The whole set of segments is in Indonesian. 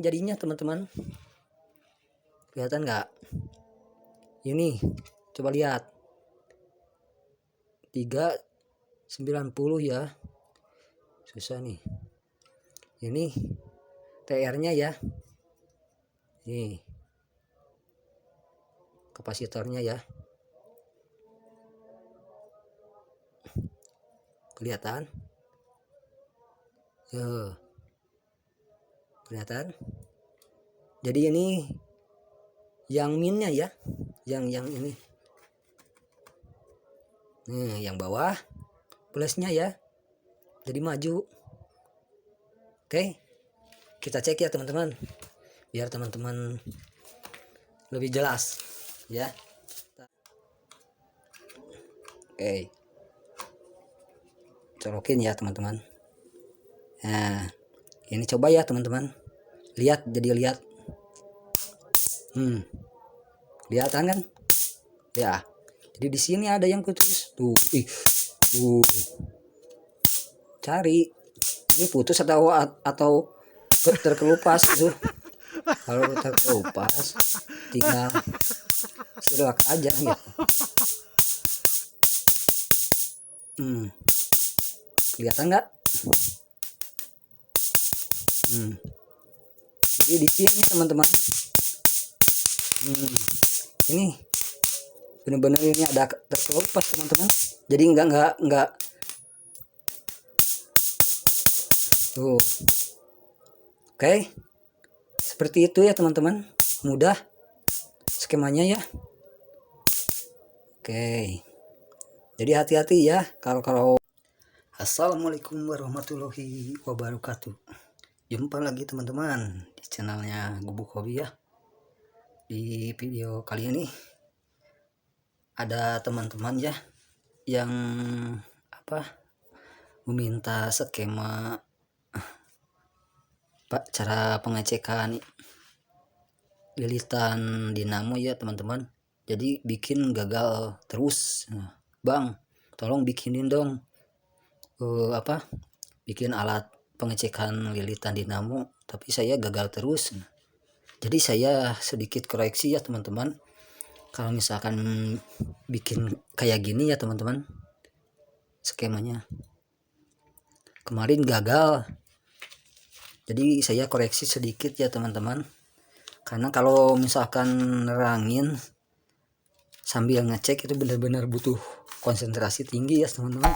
jadinya teman-teman. Kelihatan nggak? Ini coba lihat 390 ya. Susah nih. Ini TR-nya ya. Nih. Kapasitornya ya. Kelihatan? Kelihatan? Jadi ini yang minnya ya. Yang ini. Nih, yang bawah plusnya ya. Jadi maju. Oke. Kita cek ya teman-teman. Biar teman-teman lebih jelas ya. Oke. Colokin ya teman-teman. Nah, ini coba ya teman-teman. Lihat, jadi lihat. Kelihatan kan? Ya. Jadi di sini ada yang putus. Tuh, cari. Ini putus atau terkelupas itu. Kalau terkelupas tinggal silak aja gitu. Kelihatan nggak? Jadi di sini teman-teman. Ini benar-benar ini ada terkelupas teman-teman. Jadi enggak tuh. Oke. Seperti itu ya teman-teman. Mudah skemanya ya. Oke. Jadi hati-hati ya kalau Assalamualaikum warahmatullahi wabarakatuh. Jumpa lagi teman-teman di channelnya Gubuk Hobi ya. Di video kali ini ada teman-teman ya yang meminta skema cara pengecekan lilitan dinamo ya teman-teman. Jadi bikin gagal terus. Bang, tolong bikinin dong bikin alat pengecekan lilitan dinamo, tapi saya gagal terus. Jadi saya sedikit koreksi ya teman-teman. Kalau misalkan bikin kayak gini ya teman-teman, skemanya kemarin gagal. Jadi saya koreksi sedikit ya teman-teman. Karena kalau misalkan nerangin sambil ngecek itu benar-benar butuh konsentrasi tinggi ya teman-teman.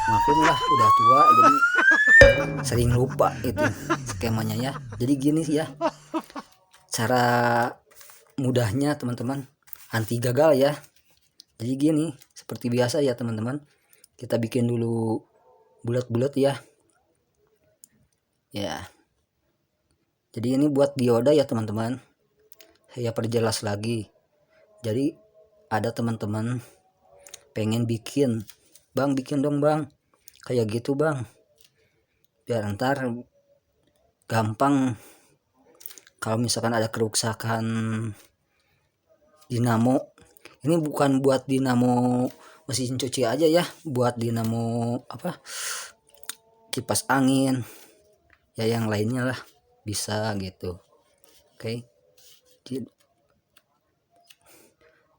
Maklum lah udah tua jadi sering lupa itu skemanya ya. Jadi gini sih ya cara mudahnya teman-teman anti gagal ya. Jadi gini seperti biasa ya teman-teman, kita bikin dulu bulat-bulat ya. Jadi ini buat dioda ya teman-teman. Saya perjelas lagi. Jadi ada teman-teman pengen bikin, bang bikin dong bang kayak gitu bang, biar ntar gampang kalau misalkan ada kerusakan dinamo. Ini bukan buat dinamo mesin cuci aja ya, buat dinamo kipas angin ya, yang lainnya lah bisa gitu. Oke.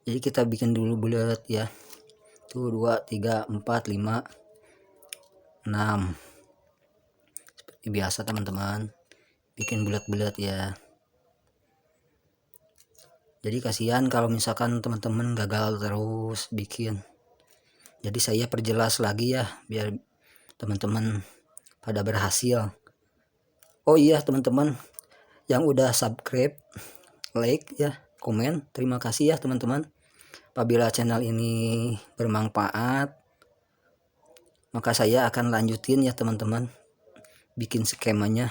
Jadi kita bikin dulu bulat ya. Tuh 2, 3, 4, 5, 6. Seperti biasa teman-teman. Bikin bulat-bulat ya. Jadi kasihan kalau misalkan teman-teman gagal terus bikin. Jadi saya perjelas lagi ya biar teman-teman pada berhasil. Oh iya teman-teman yang udah subscribe, like ya, komen, terima kasih ya teman-teman. Apabila channel ini bermanfaat, maka saya akan lanjutin ya teman-teman bikin skemanya.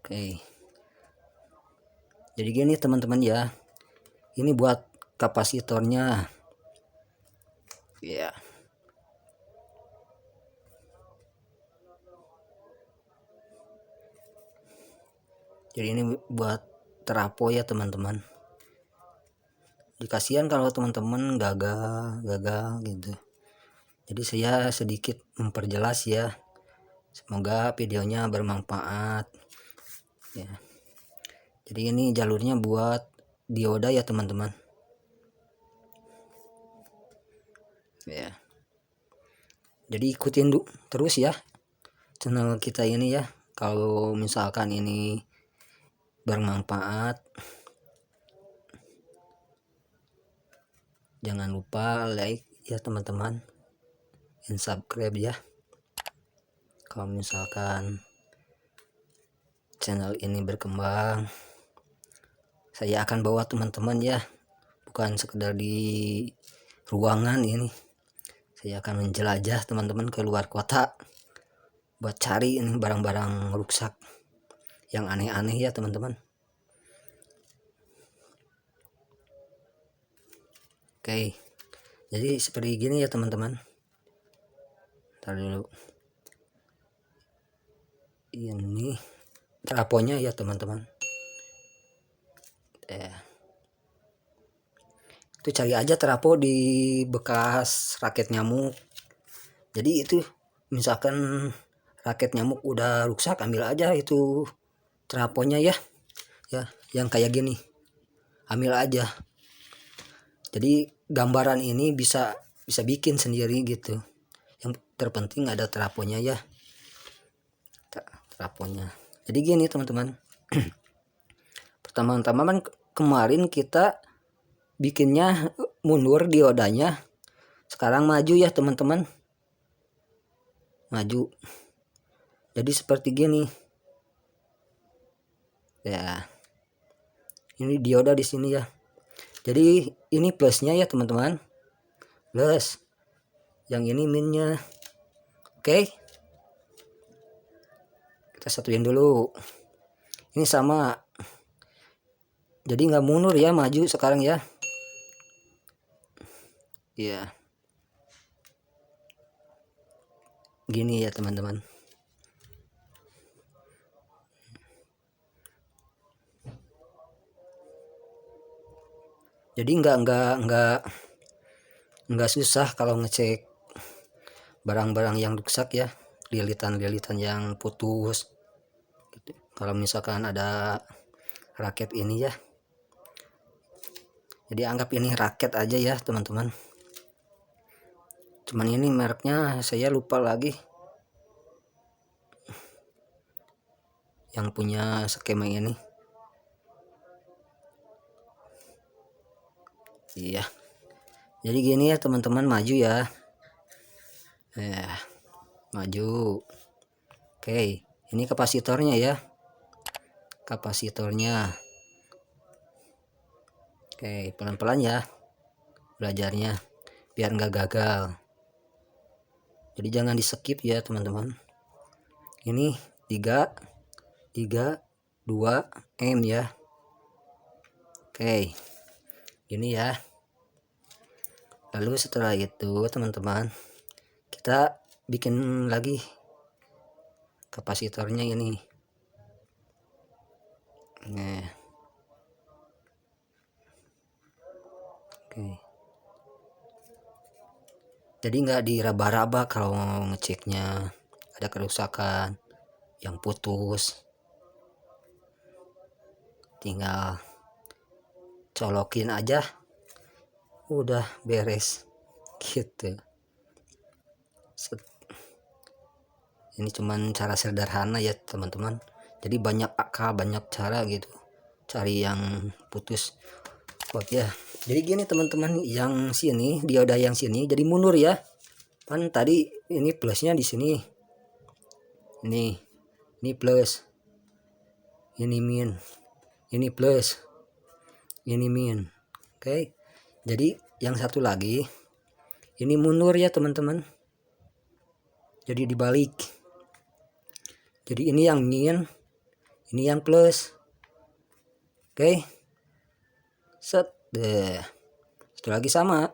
Oke. Jadi gini teman-teman ya. Ini buat kapasitornya. Ya. Jadi ini buat terapo ya teman-teman. Kasihan kalau teman-teman gagal gitu. Jadi saya sedikit memperjelas ya Semoga videonya bermanfaat ya. Jadi ini jalurnya buat dioda ya teman-teman ya. Jadi ikutin terus ya channel kita ini ya. Kalau misalkan ini bermanfaat, jangan lupa like ya teman-teman, dan subscribe ya. Kalau misalkan channel ini berkembang, saya akan bawa teman-teman ya, bukan sekedar di ruangan ini, saya akan menjelajah teman-teman ke luar kota buat cari ini barang-barang rusak yang aneh-aneh ya teman-teman. Oke, jadi seperti gini ya teman-teman. Ntar dulu, ini traponya ya teman-teman. Itu cari aja trapo di bekas raket nyamuk. Jadi itu misalkan raket nyamuk udah rusak, ambil aja itu traponya ya, yang kayak gini, ambil aja. Jadi gambaran ini bisa bikin sendiri gitu. Yang terpenting ada traponya ya, traponya. Jadi gini teman-teman. Pertama-tama kan kemarin kita bikinnya mundur diodanya, sekarang maju ya teman-teman, maju. Jadi seperti gini ya, ini dioda di sini ya. Jadi ini plusnya ya teman-teman, plus, yang ini minnya. Oke, kita satuin dulu. Ini sama, jadi nggak mundur ya, maju sekarang ya. Iya, gini ya teman-teman. Jadi nggak susah kalau ngecek barang-barang yang rusak ya, lilitan-lilitan yang putus gitu. Kalau misalkan ada raket ini ya, jadi anggap ini raket aja ya teman-teman. Cuman ini mereknya saya lupa lagi, yang punya skema ini. Iya, jadi gini ya teman-teman, maju ya. Maju. Oke, ini kapasitornya ya, kapasitornya. Oke, pelan-pelan ya belajarnya biar nggak gagal. Jadi jangan di skip ya teman-teman. Ini 3 2 M ya. Oke, ini ya. Lalu setelah itu teman-teman, kita bikin lagi kapasitornya ini. Nah, oke. Jadi nggak diraba-raba kalau ngeceknya ada kerusakan, yang putus, tinggal colokin aja udah beres gitu. Ini cuman cara sederhana ya teman-teman, jadi banyak akal, banyak cara gitu cari yang putus. Oke ya, jadi gini teman-teman, yang sini dioda yang sini jadi mundur ya, kan tadi ini plusnya di sini, ini plus, ini min, ini plus, ini min. Oke, jadi yang satu lagi ini mundur ya teman-teman, jadi dibalik. Jadi ini yang min, ini yang plus. Oke, set deh. Satu lagi sama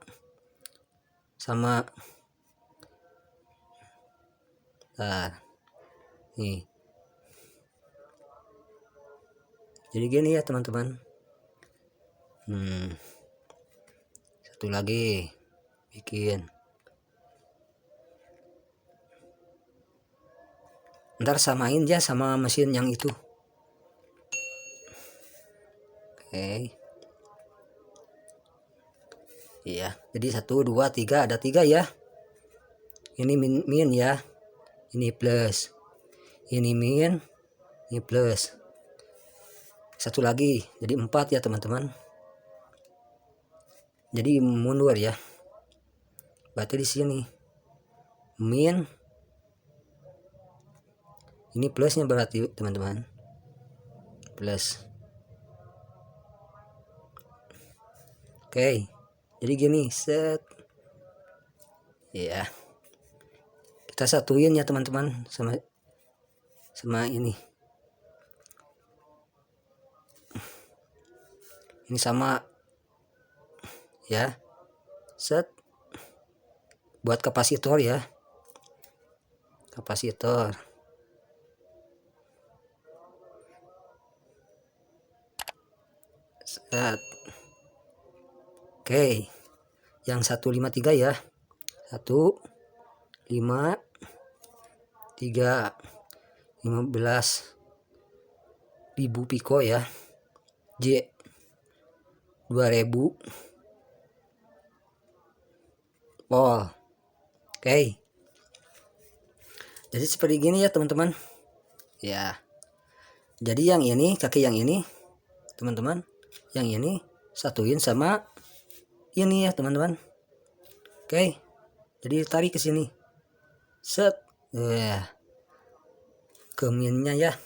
nah, nih. Jadi gini ya teman-teman. Satu lagi bikin. ntar samain ya sama mesin yang itu. Oke. Iya, jadi 1 2 3, ada 3 ya. Ini min ya, ini plus, ini min, ini plus, satu lagi jadi 4 ya teman-teman. Jadi mundur ya, berarti di sini min, ini plusnya berarti teman-teman, plus. Oke, jadi gini, set ya, kita satuin ya teman-teman sama ini sama ya, set, buat kapasitor ya, kapasitor. Set. Oke, yang 153 ya, 153, 15.000 piko ya, J 2000 volt. Oke, jadi seperti gini ya teman-teman ya. Jadi yang ini, kaki yang ini teman-teman, yang ini satuin sama ini ya teman-teman. Oke, jadi tarik ke sini, set ya, ke minnya ya.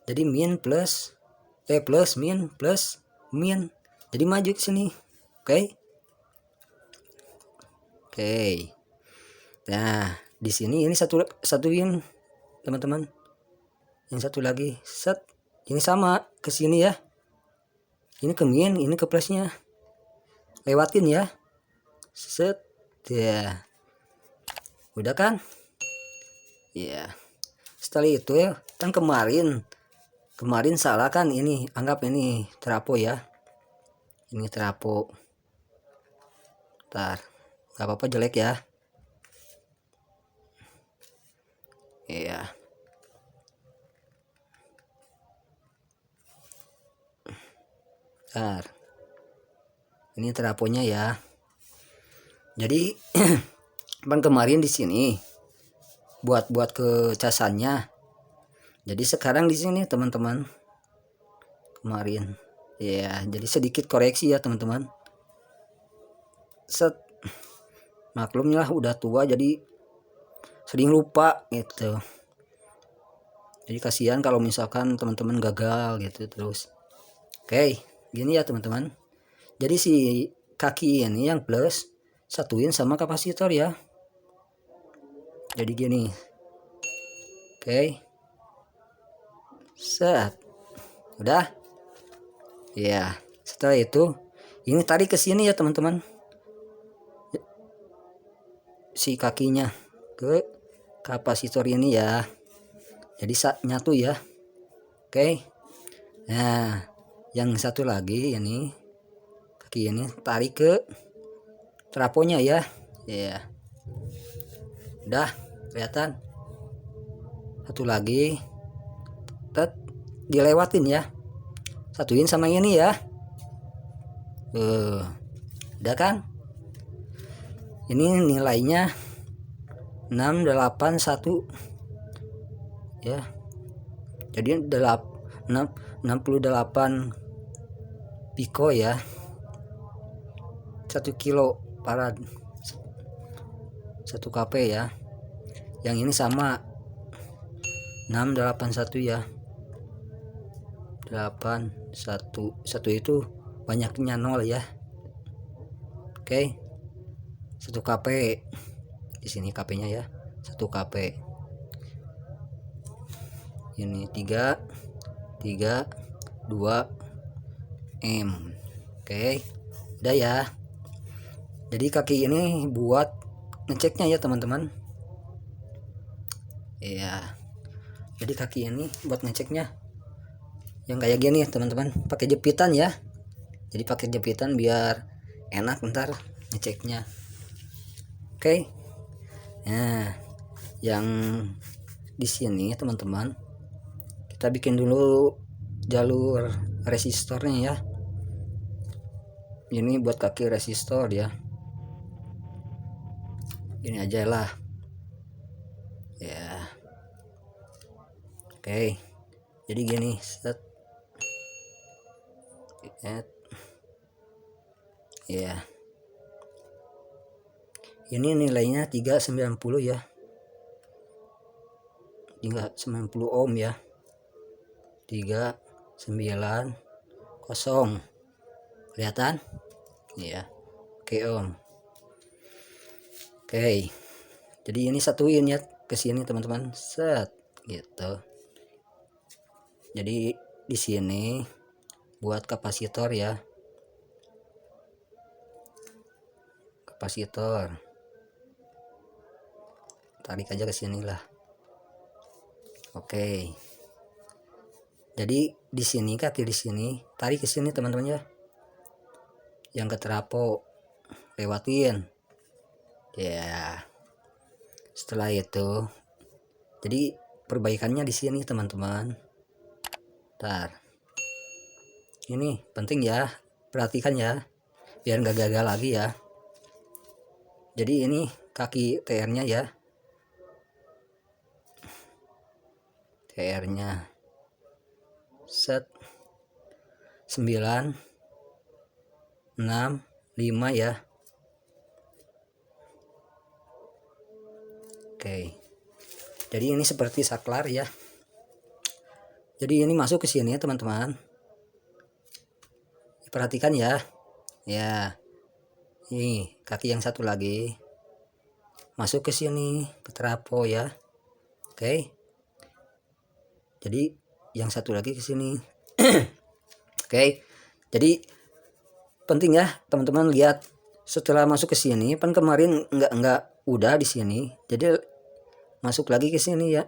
Jadi min plus plus min plus min, jadi maju ke sini. Oke. Oke, nah di sini ini satuin teman-teman, yang satu lagi, set, ini sama ke sini ya, ini ke min, ini ke plusnya, lewatin ya, set ya, udah kan ya. Setelah itu ya, kan kemarin salah kan, ini anggap ini trapo ya, ini trapo, ntar gak apa-apa jelek ya. Iya, ntar ini traponya ya. Jadi kan kemarin di sini buat ke casannya, jadi sekarang di sini teman-teman, kemarin ya, jadi sedikit koreksi ya teman-teman. Set, maklumnya udah tua jadi sering lupa gitu, jadi kasihan kalau misalkan teman-teman gagal gitu terus. Oke, gini ya teman-teman, jadi si kaki ini yang plus satuin sama kapasitor ya, jadi gini. Oke, set, udah ya. Setelah itu ini tarik ke sini ya teman-teman, si kakinya ke kapasitor ini ya, jadi nyatu ya. Oke, nah yang satu lagi ini, kaki ini tarik ke traponya ya. Ya, udah kelihatan. Satu lagi, dilewatin ya, satuin sama ini ya. Udah kan, ini nilainya 681 ya, jadi 68 piko ya, 1 kilo farad 1 kp ya. Yang ini sama 681 ya, 81 itu banyaknya 0 ya. Oke, 1 kp di sini, kp nya ya, 1 kp. Ini 3 2 m. Oke, udah ya. Jadi kaki ini buat ngeceknya ya teman-teman. Iya, jadi kaki ini buat ngeceknya yang kayak gini teman-teman, pakai jepitan ya. Jadi pakai jepitan biar enak ntar ngeceknya. Oke, nah yang di sini teman-teman kita bikin dulu jalur resistornya ya. Ini buat kaki resistor ya, ini aja lah ya. Oke, jadi gini, set ya, ini nilainya 390 ya, 390 ohm ya, 390 kelihatan ya. Oke om. Oke, jadi ini satuin ya ke sini teman-teman, set gitu. Jadi di sini buat kapasitor ya, kapasitor tarik aja ke sini lah. Oke, jadi di sini kaki di sini tarik ke sini teman-teman ya, yang ke trafo lewatin ya. Setelah itu jadi perbaikannya di sini teman-teman. Ntar ini penting ya, perhatikan ya biar nggak gagal lagi ya. Jadi ini kaki TR nya ya, TR nya set 965 ya. Oke, jadi ini seperti saklar ya. Jadi ini masuk ke sini ya teman-teman, perhatikan ya. Ya, ini kaki yang satu lagi masuk ke sini ke trafo ya. Oke, jadi yang satu lagi ke sini. Oke, jadi penting ya teman-teman, lihat setelah masuk ke sini kan kemarin enggak udah di sini, jadi masuk lagi ke sini ya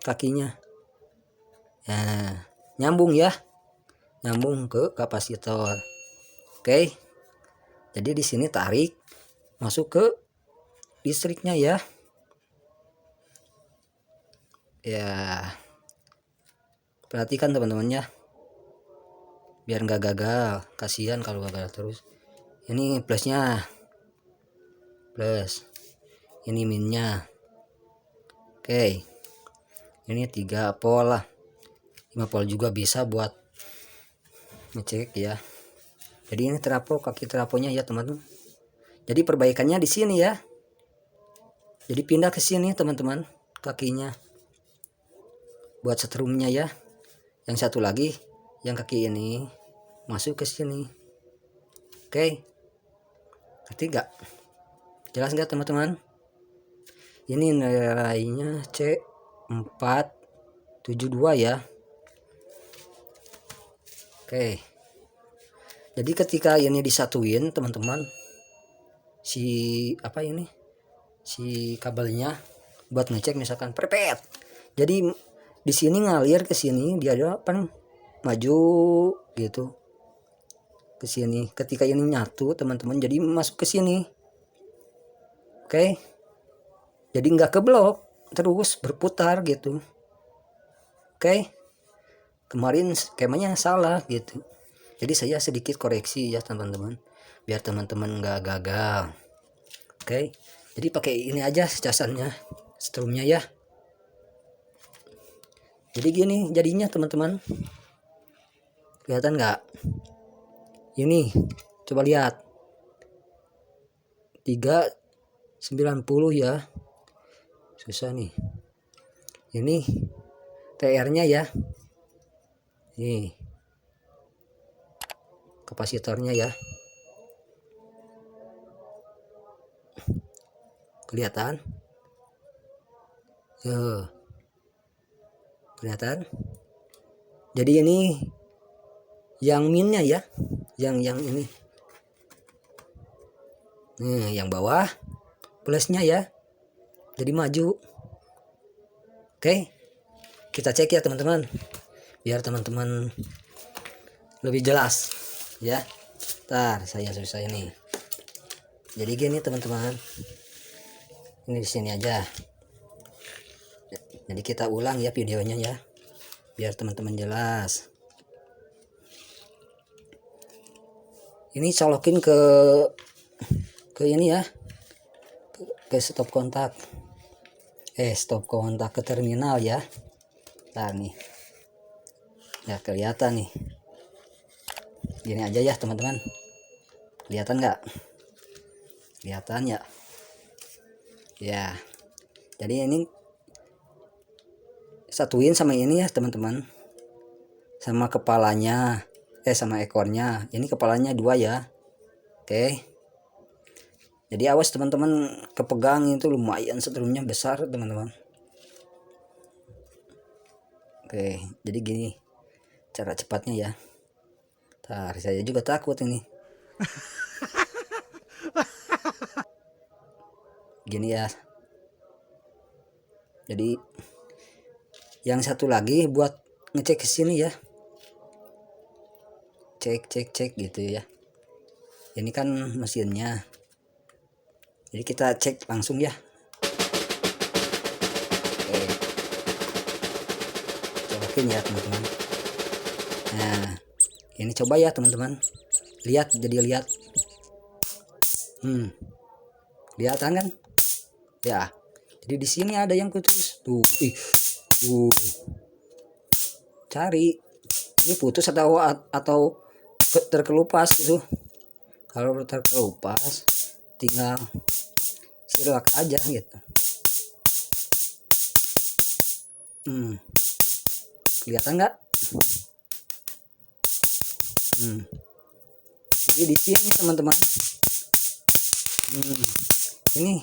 kakinya. Nah, nyambung ya, nyambung ke kapasitor. Oke, jadi di sini tarik masuk ke listriknya ya. Ya, perhatikan teman-teman ya, biar nggak gagal, kasihan kalau gagal terus. Ini plusnya, plus ini minnya. Oke, ini 3 volt lah, 5 volt juga bisa buat ngecek ya. Jadi ini trafo, kaki trafonya ya teman-teman. Jadi perbaikannya di sini ya, jadi pindah ke sini teman-teman kakinya buat setrumnya ya. Yang satu lagi yang kaki ini masuk ke sini. Oke, ngerti gak? Jelas nggak teman-teman? Ini nilainya C472 ya. Oke, jadi ketika ini disatuin teman-teman, si apa ini, si kabelnya buat ngecek misalkan prepet, jadi di sini ngalir ke sini, dia apa maju gitu ke sini. Ketika ini nyatu teman-teman, jadi masuk ke sini. Oke, jadi nggak keblok, terus berputar gitu. Oke, kemarin skemanya salah gitu, jadi saya sedikit koreksi ya teman-teman, biar teman-teman nggak gagal. Oke, jadi pakai ini aja casannya, strumnya ya. Jadi gini jadinya teman-teman, kelihatan nggak? Ini coba lihat 390 ya, susah nih. Ini TR nya ya, nih kapasitornya ya, kelihatan kelihatan. Jadi ini yang minnya ya, yang ini nih, yang bawah plusnya ya, jadi maju. Oke, kita cek ya teman-teman biar teman-teman lebih jelas ya. Ntar saya susah ini. Jadi gini teman-teman, ini di sini aja. Jadi kita ulang ya videonya ya, biar teman-teman jelas. Ini colokin ke ini ya, ke stop kontak. Stop kontak ke terminal ya. Nah nih. Ya kelihatan nih. Gini aja ya teman-teman. Kelihatan nggak? Kelihatan ya. Ya. Jadi ini satuin sama ini ya teman-teman. Sama kepalanya. Sama ekornya. Ini kepalanya 2 ya. Oke. Jadi awas teman-teman, kepegang itu lumayan setrumnya besar teman-teman. Oke, jadi gini cara cepatnya ya. Ntar saya juga takut ini. Gini ya. Jadi yang satu lagi buat ngecek ke sini ya. Cek gitu ya. Ini kan mesinnya. Jadi kita cek langsung ya. Oke. Colokin ya teman-teman. Nah, ini coba ya teman-teman. Lihat, jadi lihat. Kelihatan kan? Ya. Jadi di sini ada yang putus. Tuh, cari. Ini putus atau terkelupas gitu. Kalau terkelupas tinggal silak aja gitu. Kelihatan nggak? Jadi di sini teman-teman. Ini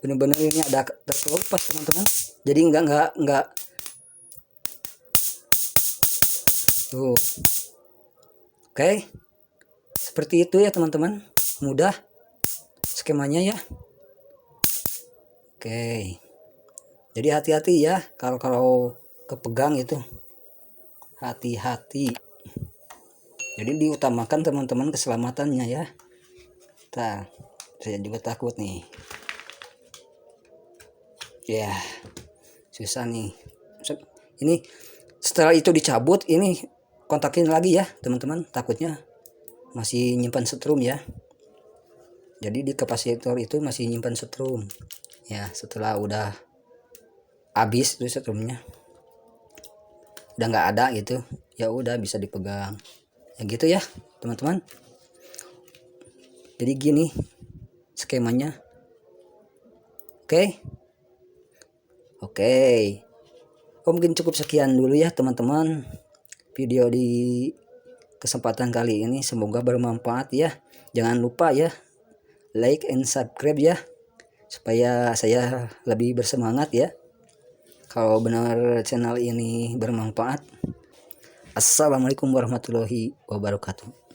benar-benar ini ada terkelupas teman-teman. Jadi nggak tuh. Oke. Seperti itu ya teman-teman. Mudah skemanya ya. Oke. Jadi hati-hati ya kalau kepegang itu. Hati-hati. Jadi diutamakan teman-teman keselamatannya ya. Nah, saya juga takut nih. Ya, susah nih. Ini setelah itu dicabut, ini kontakin lagi ya teman-teman. Takutnya masih nyimpan setrum ya. Jadi di kapasitor itu masih nyimpan setrum. Ya, setelah udah habis tuh setrumnya, udah nggak ada gitu, ya udah bisa dipegang. Ya gitu ya teman-teman. Jadi gini skemanya. Oke. Mungkin cukup sekian dulu ya teman-teman video di kesempatan kali ini. Semoga bermanfaat ya. Jangan lupa ya like and subscribe ya, supaya saya lebih bersemangat ya kalau benar channel ini bermanfaat. Assalamualaikum warahmatullahi wabarakatuh.